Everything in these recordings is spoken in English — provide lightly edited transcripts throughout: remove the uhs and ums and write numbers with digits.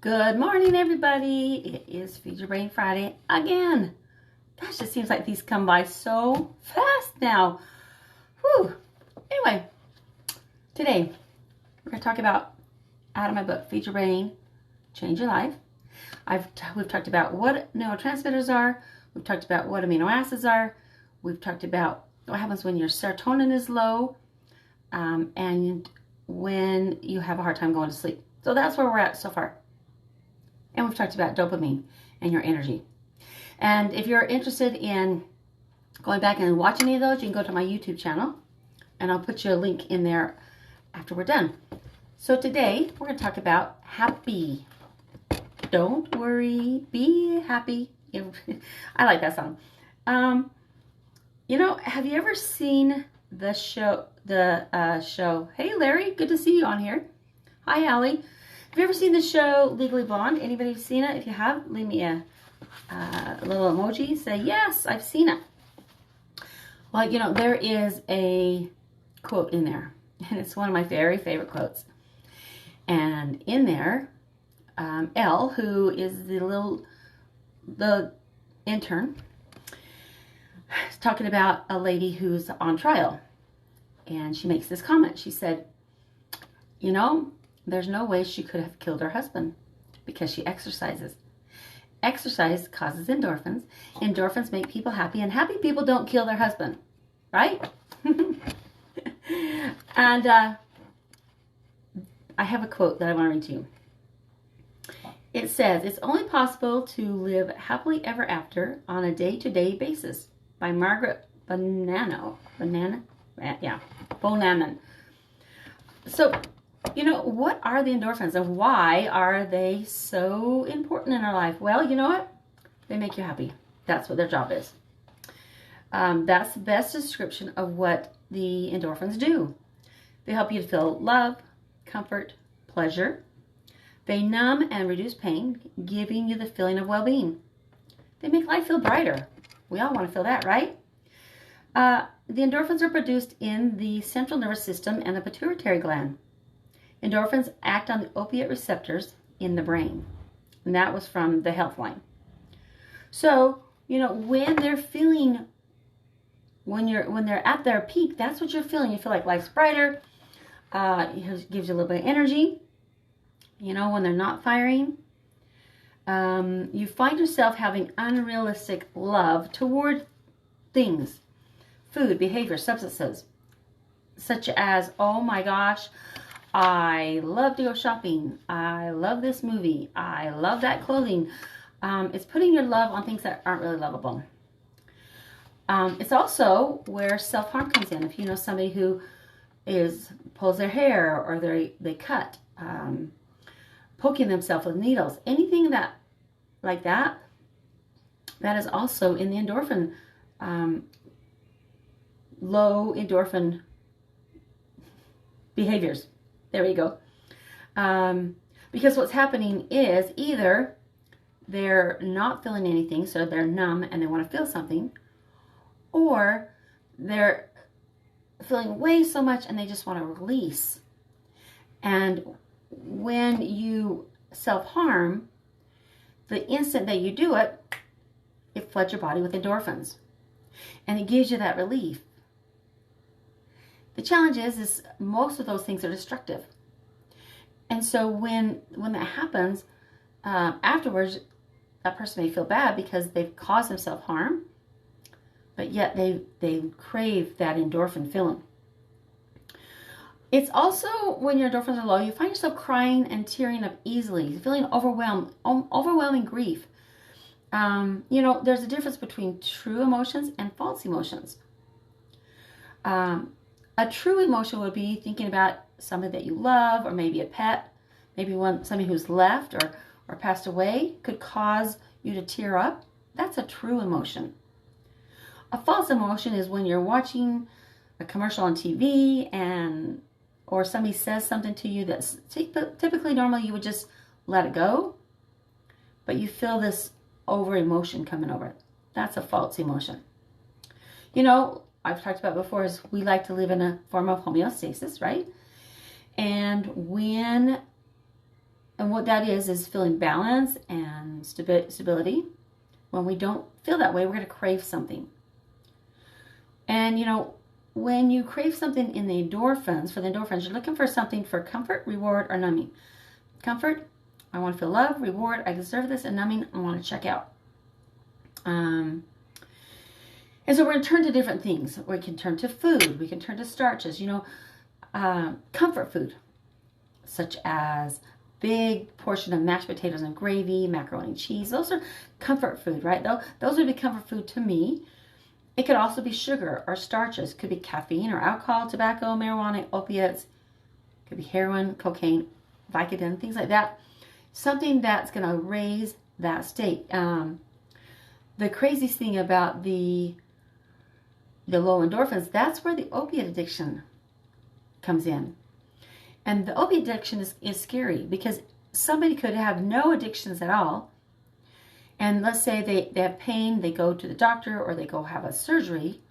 Good morning, everybody. It is Feed Your Brain Friday again. Gosh, it seems like these come by so fast now. Whew. Anyway, today we're going to talk about, out of my book, Feed Your Brain, Change Your Life. We've talked about what neurotransmitters are. We've talked about what amino acids are. We've talked about what happens when your serotonin is low and when you have a hard time going to sleep. So that's where we're at so far. And we've talked about dopamine and your energy. And if you're interested in going back and watching any of those, you can go to my YouTube channel, and I'll put you a link in there after we're done. So today, we're going to talk about happy. Don't worry, be happy. I like that song. Have you ever seen the show, Hey Larry, good to see you on here. Hi Allie. Have you ever seen the show Legally Blonde? Anybody seen it? If you have, leave me a little emoji. Say, yes, I've seen it. Well, there is a quote in there, and it's one of my very favorite quotes. And in there, Elle, who is the intern, is talking about a lady who's on trial. And she makes this comment. She said, there's no way she could have killed her husband because she exercises. Exercise causes endorphins. Endorphins make people happy, and happy people don't kill their husband, right? And I have a quote that I want to read to you. It says, "It's only possible to live happily ever after on a day-to-day basis," by Margaret Bonanon. So, what are the endorphins and why are they so important in our life? Well, you know what? They make you happy. That's what their job is. That's the best description of what the endorphins do. They help you to feel love, comfort, pleasure. They numb and reduce pain, giving you the feeling of well-being. They make life feel brighter. We all want to feel that, right? The endorphins are produced in the central nervous system and the pituitary gland. Endorphins act on the opiate receptors in the brain. And that was from the Healthline. So, when they're feeling, when they're at their peak, that's what you're feeling. You feel like life's brighter. It gives you a little bit of energy. When they're not firing, you find yourself having unrealistic love toward things, food, behavior, substances, such as, oh my gosh, I love to go shopping. I love this movie. I love that clothing. It's putting your love on things that aren't really lovable. It's also where self-harm comes in. If you know somebody who pulls their hair or they cut, poking themselves with needles, anything like that is also in the endorphin, low endorphin behaviors. There we go. Because what's happening is either they're not feeling anything, so they're numb and they want to feel something, or they're feeling way so much and they just want to release. And when you self-harm, the instant that you do it, it floods your body with endorphins. And it gives you that relief. The challenge is most of those things are destructive. And so when that happens, afterwards, that person may feel bad because they've caused themselves harm, but yet they crave that endorphin feeling. It's also when your endorphins are low, you find yourself crying and tearing up easily, feeling overwhelming grief. There's a difference between true emotions and false emotions. A true emotion would be thinking about somebody that you love, or maybe a pet, maybe somebody who's left or passed away could cause you to tear up. That's a true emotion. A false emotion is when you're watching a commercial on TV or somebody says something to you that's typically normally you would just let it go, but you feel this over emotion coming over it. That's a false emotion. I've talked about before is we like to live in a form of homeostasis, right? And when And what that is feeling balance and stability. When we don't feel that way, we're going to crave something. And, you know, when you crave something in the endorphins, for the endorphins, you're looking for something for comfort, reward, or numbing. Comfort, I want to feel love. Reward, I deserve this. And numbing, I want to check out. And so we're going to turn to different things. We can turn to food. We can turn to starches. You know, comfort food, such as big portion of mashed potatoes and gravy, macaroni and cheese. Those are comfort food, right? Those would be comfort food to me. It could also be sugar or starches. It could be caffeine or alcohol, tobacco, marijuana, opiates. It could be heroin, cocaine, Vicodin, things like that. Something that's going to raise that state. The craziest thing about the low endorphins, that's where the opiate addiction comes in. And the opiate addiction is scary because somebody could have no addictions at all. And let's say they have pain, they go to the doctor or they go have a surgery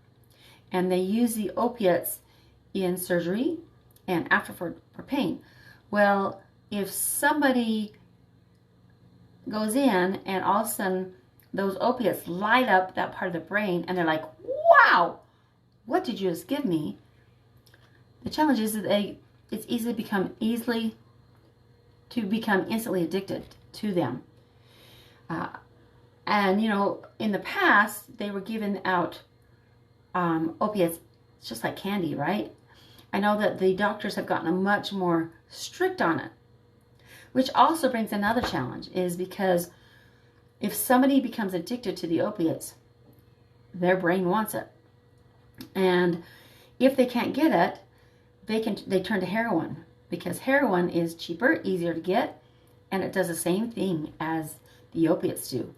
and they use the opiates in surgery and after for pain. Well, if somebody goes in and all of a sudden those opiates light up that part of the brain and they're like, wow, what did you just give me? The challenge is that it's easily become instantly addicted to them. And, you know, in the past, they were given out opiates just like candy, right? I know that the doctors have gotten much more strict on it, which also brings another challenge, is because if somebody becomes addicted to the opiates, their brain wants it. And if they can't get it, they turn to heroin, because heroin is cheaper, easier to get, and it does the same thing as the opiates do.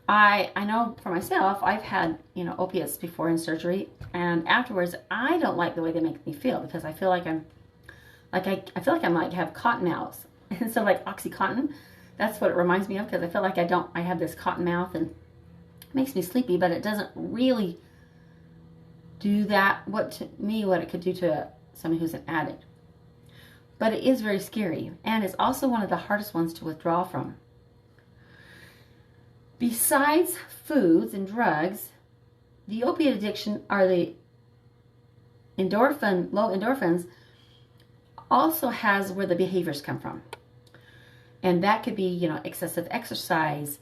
I know for myself, I've had, you know, opiates before in surgery, and afterwards I don't like the way they make me feel, because I feel like I feel like I might have cotton mouth. And so like Oxycontin, that's what it reminds me of, because I feel like I have this cotton mouth and it makes me sleepy, but it doesn't really do that what it could do to somebody who's an addict. But it is very scary, and it's also one of the hardest ones to withdraw from. Besides foods and drugs, the opiate addiction, or the low endorphins, also has where the behaviors come from. And that could be, you know, excessive exercise,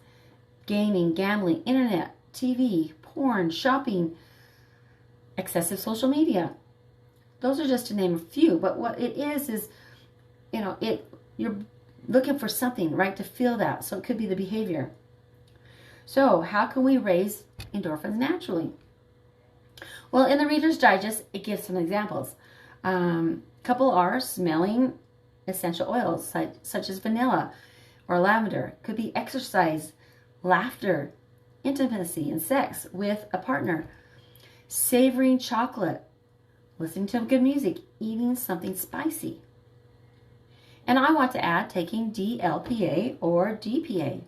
gaming, gambling, internet, TV, porn, shopping, excessive social media. Those are just to name a few. But what it is, you know, you're looking for something, right, to feel that. So it could be the behavior. So how can we raise endorphins naturally? Well, in the Reader's Digest, it gives some examples. Couple are smelling essential oils such as vanilla or lavender. Could be exercise, laughter, intimacy, and sex with a partner. Savoring chocolate, listening to good music, eating something spicy. And I want to add taking DLPA or DPA.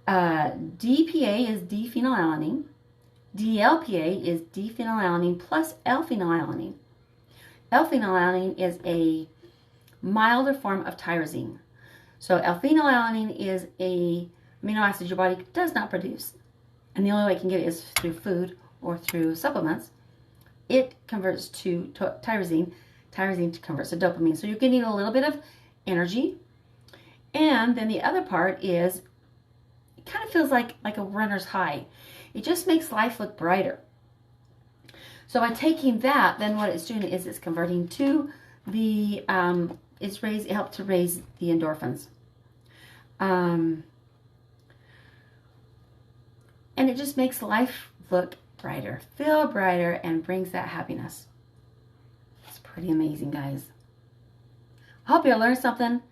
DPA is diphenylalanine. DLPA is diphenylalanine plus L-phenylalanine. L-phenylalanine is a milder form of tyrosine. So L-phenylalanine is a amino acid your body does not produce. And the only way it can get it is through food or through supplements. It converts to tyrosine. Tyrosine converts to dopamine. So you're getting a little bit of energy. And then the other part is, it kind of feels like a runner's high. It just makes life look brighter. So by taking that, then what it's doing is it's converting to the, it helps to raise the endorphins. And it just makes life look brighter, feel brighter, and brings that happiness. It's pretty amazing, guys. I hope you learned something.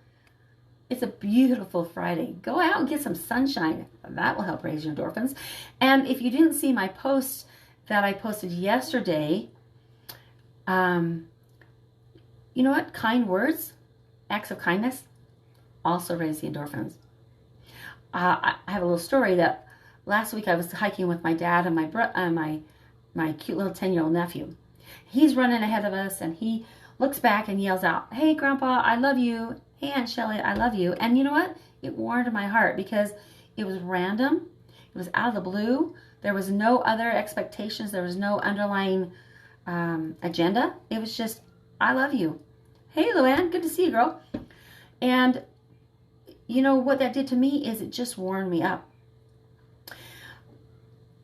It's a beautiful Friday. Go out and get some sunshine. That will help raise your endorphins. And if you didn't see my post that I posted yesterday, you know what? Kind words, acts of kindness, also raise the endorphins. I have a little story that last week I was hiking with my dad and my cute little 10-year-old nephew. He's running ahead of us, and he looks back and yells out, "Hey, Grandpa, I love you." hey, Aunt Shelley, I love you. And you know what? It warmed my heart because it was random. It was out of the blue. There was no other expectations. There was no underlying agenda. It was just, I love you. Hey, Luann, good to see you, girl. And you know what that did to me is it just warmed me up.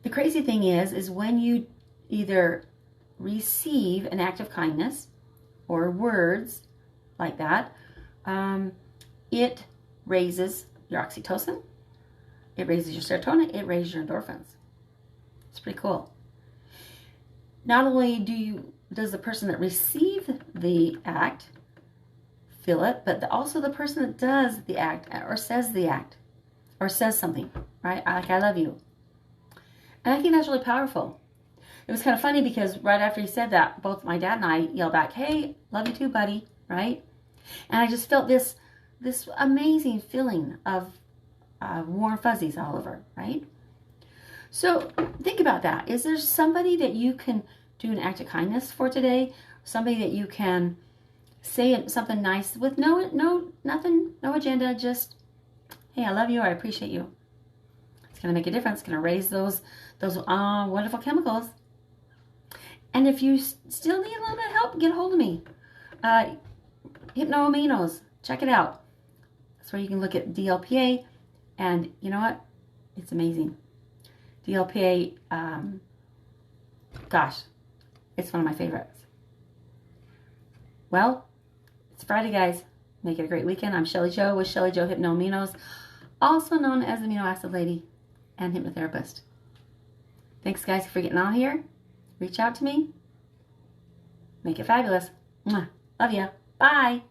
The crazy thing is when you either receive an act of kindness or words like that, it raises your oxytocin, it raises your serotonin, it raises your endorphins. It's pretty cool. Not only does the person that received the act feel it, but also the person that does the act or says the act or says something, right? Like, I love you. And I think that's really powerful. It was kind of funny because right after he said that, both my dad and I yelled back, hey, love you too, buddy, right? And I just felt this amazing feeling of warm fuzzies all over, right? So think about that. Is there somebody that you can do an act of kindness for today? Somebody that you can say something nice with nothing, no agenda, just, hey, I love you, I appreciate you. It's going to make a difference. It's going to raise those wonderful chemicals. And if you still need a little bit of help, get a hold of me. Hypnoaminos, check it out. That's where you can look at DLPA, and you know what? It's amazing. DLPA, gosh, it's one of my favorites. Well, it's Friday, guys. Make it a great weekend. I'm Shelly Jo with Shelly Jo Hypnoaminos, also known as the Amino Acid Lady and Hypnotherapist. Thanks, guys, for getting on here. Reach out to me. Make it fabulous. Mwah. Love ya. Bye.